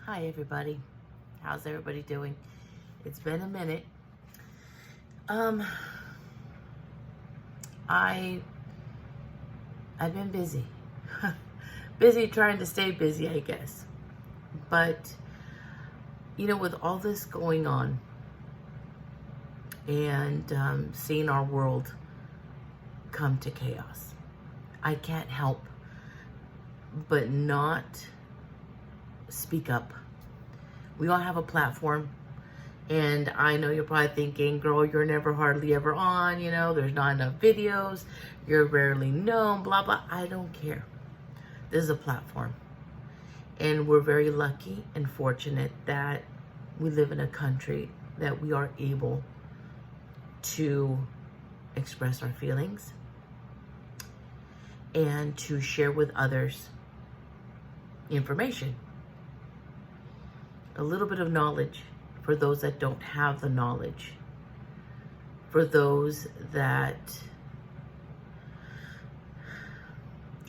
Hi everybody. How's everybody doing? It's been a minute. Um I I've been busy. Busy trying to stay busy, I guess. But with all this going on and seeing our world come to chaos, I can't help but not speak up. We all have a platform. And I know you're probably thinking, girl, you're never hardly ever on, there's not enough videos, you're rarely known, blah, blah. I don't care. This is a platform. And we're very lucky and fortunate that we live in a country that we are able to express our feelings and to share with others information, a little bit of knowledge. For those that don't have the knowledge, for those that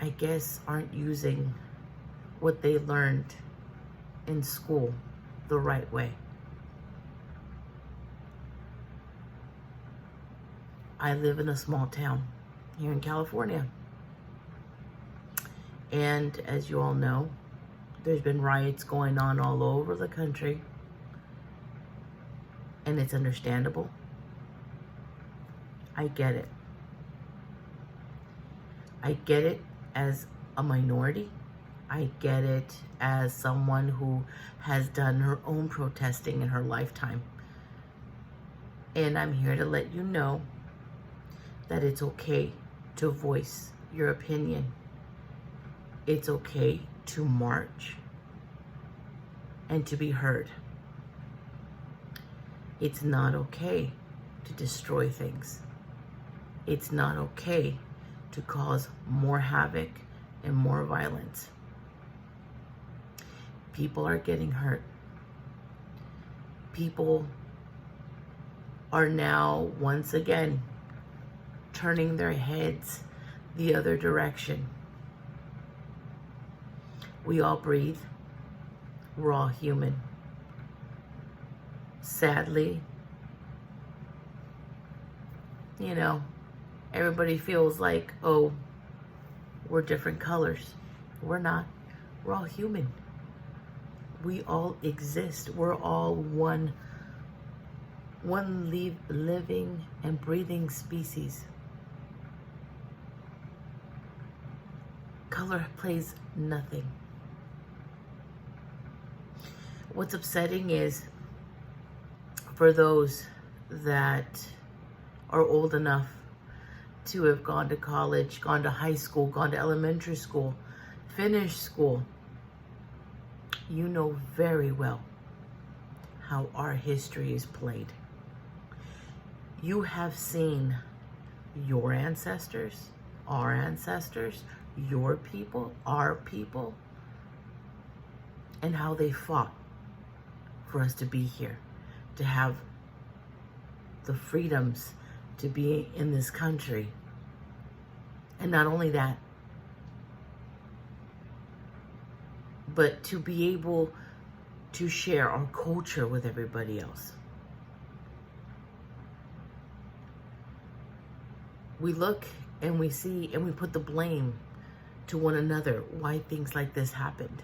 I guess aren't using what they learned in school the right way. I live in a small town here in California. And as you all know, there's been riots going on all over the country. And it's understandable. I get it. I get it as a minority. I get it as someone who has done her own protesting in her lifetime. And I'm here to let you know that it's okay to voice your opinion. It's okay to march and to be heard. It's not okay to destroy things. It's not okay to cause more havoc and more violence. People are getting hurt. People are now once again turning their heads the other direction. We all breathe. We're all human. Sadly, everybody feels like, oh, we're different colors. We're not. We're all human. We all exist. We're all one living and breathing species. Color plays nothing. What's upsetting is for those that are old enough to have gone to college, gone to high school, gone to elementary school, finished school, you know very well how our history is played. You have seen your ancestors, our ancestors, your people, our people, and how they fought for us to be here, to have the freedoms to be in this country. And not only that, but to be able to share our culture with everybody else. We look and we see and we put the blame to one another why things like this happened.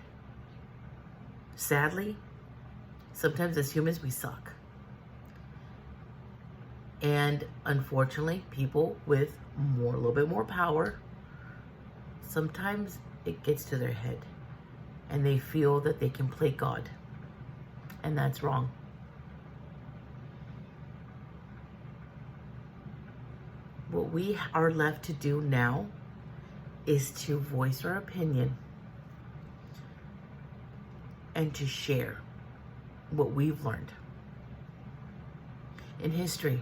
Sadly, sometimes as humans we suck. And unfortunately, people with a little bit more power, sometimes it gets to their head and they feel that they can play God. And that's wrong. What we are left to do now is to voice our opinion and to share what we've learned. In history,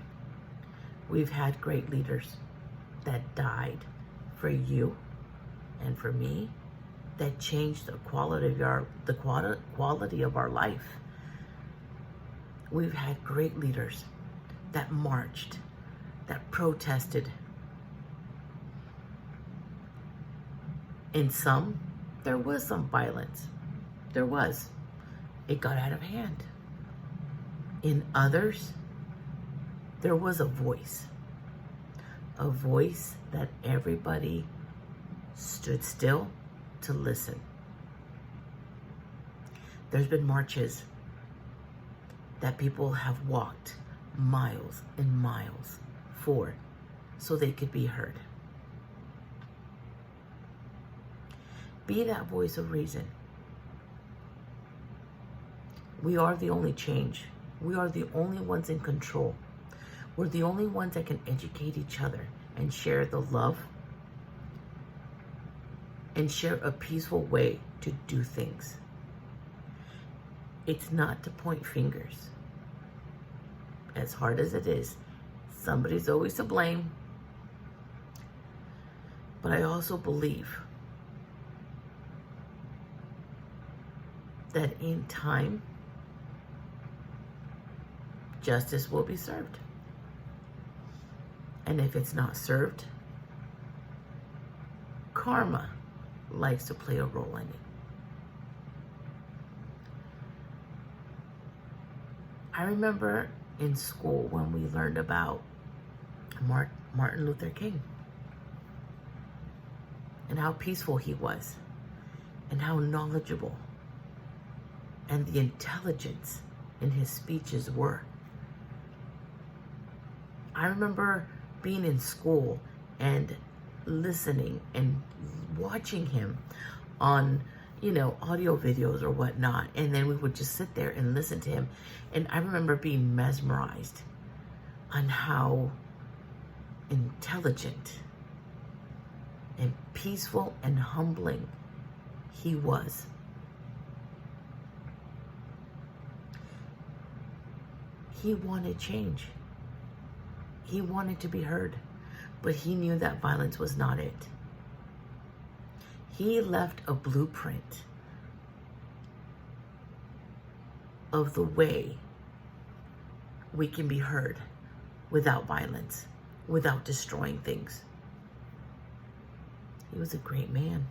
we've had great leaders that died for you and for me, that changed the quality of our life. We've had great leaders that marched, that protested. In some, there was some violence. There was. it got out of hand. In others, there was a voice that everybody stood still to listen. There's been marches that people have walked miles and miles for so they could be heard. Be that voice of reason. We are the only change. We are the only ones in control. We're the only ones that can educate each other and share the love and share a peaceful way to do things. It's not to point fingers. As hard as it is, somebody's always to blame. But I also believe that in time, justice will be served. And if it's not served, karma likes to play a role in it. I remember in school when we learned about Martin Luther King and how peaceful he was and how knowledgeable and the intelligence in his speeches were. I remember being in school and listening and watching him on, audio videos or whatnot. And then we would just sit there and listen to him. And I remember being mesmerized on how intelligent and peaceful and humbling he was. He wanted change. He wanted to be heard, but he knew that violence was not it. He left a blueprint of the way we can be heard without violence, without destroying things. He was a great man.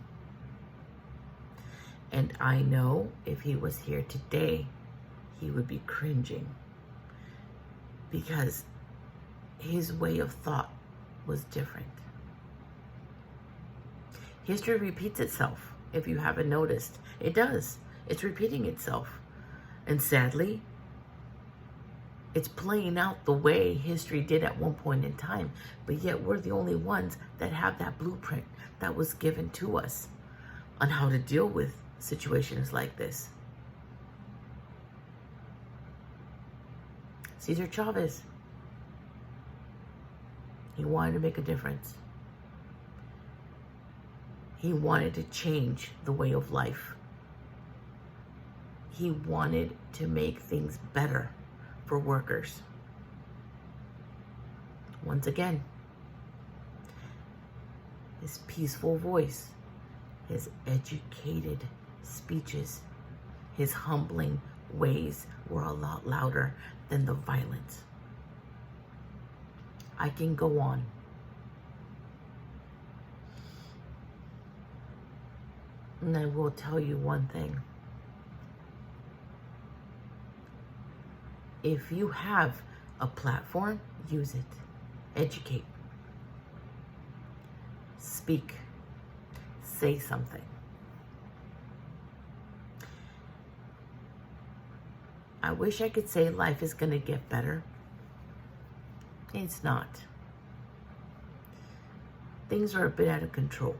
And I know if he was here today, he would be cringing because his way of thought was different. History repeats itself, if you haven't noticed. It does. It's repeating itself. And sadly, it's playing out the way history did at one point in time. But yet we're the only ones that have that blueprint that was given to us on how to deal with situations like this. Cesar Chavez, he wanted to make a difference. He wanted to change the way of life. He wanted to make things better for workers. Once again, his peaceful voice, his educated speeches, his humbling ways were a lot louder than the violence. I can go on. And I will tell you one thing. If you have a platform, use it. Educate. Speak. Say something. I wish I could say life is going to get better. It's not. Things are a bit out of control.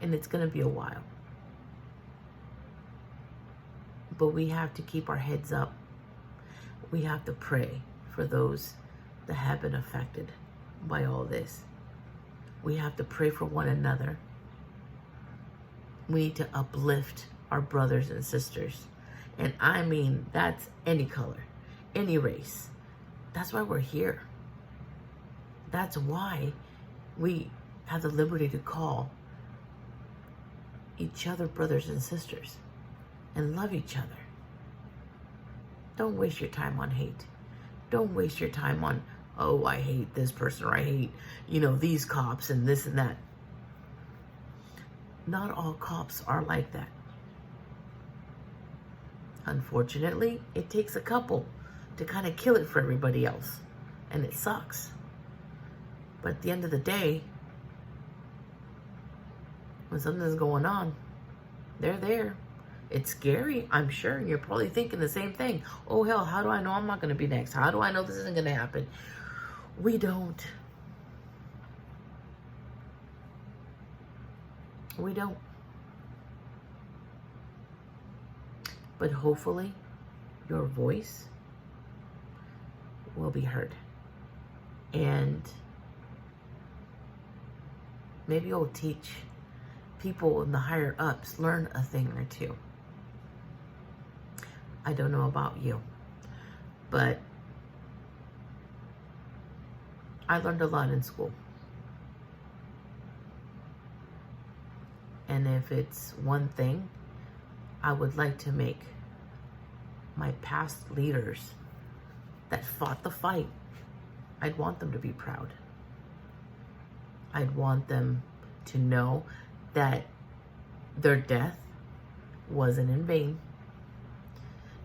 And it's going to be a while. But we have to keep our heads up. We have to pray for those that have been affected by all this. We have to pray for one another. We need to uplift our brothers and sisters. And I mean, that's any color, any race. That's why we're here. That's why we have the liberty to call each other brothers and sisters and love each other. Don't waste your time on hate. Don't waste your time on, oh, I hate this person, or I hate, these cops and this and that. Not all cops are like that. Unfortunately, it takes a couple to kind of kill it for everybody else. And it sucks. But at the end of the day, when something's going on, they're there. It's scary, I'm sure. You're probably thinking the same thing. Oh, hell, how do I know I'm not going to be next? How do I know this isn't going to happen? We don't. We don't. But hopefully, your voice will be heard. And maybe you'll teach people in the higher ups, learn a thing or two. I don't know about you, but I learned a lot in school. And if it's one thing, I would like to make my past leaders that fought the fight, I'd want them to be proud. I'd want them to know that their death wasn't in vain,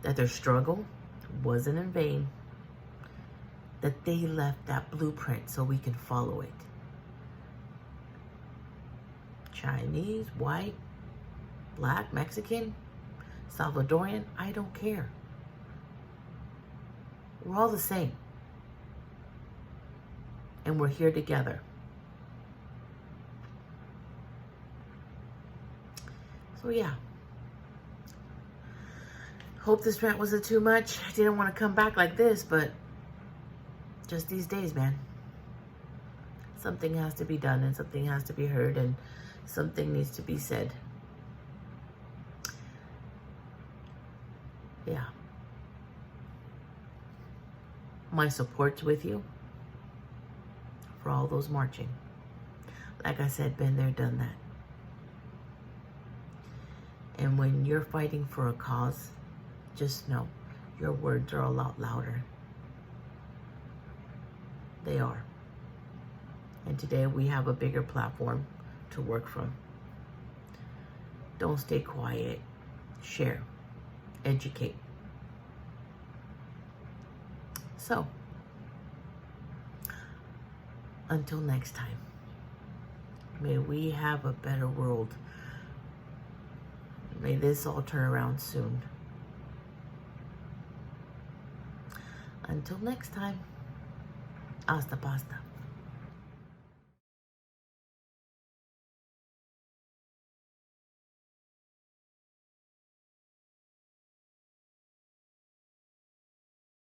that their struggle wasn't in vain, that they left that blueprint so we can follow it. Chinese, white, black, Mexican, Salvadorian, I don't care. We're all the same. And we're here together. So yeah. Hope this rant wasn't too much. I didn't want to come back like this, but just these days, man. Something has to be done and something has to be heard and something needs to be said. Yeah. My support's with you for all those marching. Like I said, been there, done that. And when you're fighting for a cause, just know your words are a lot louder. They are. And today we have a bigger platform to work from. Don't stay quiet. Share. Educate. So, until next time, may we have a better world. May this all turn around soon. Until next time, hasta pasta.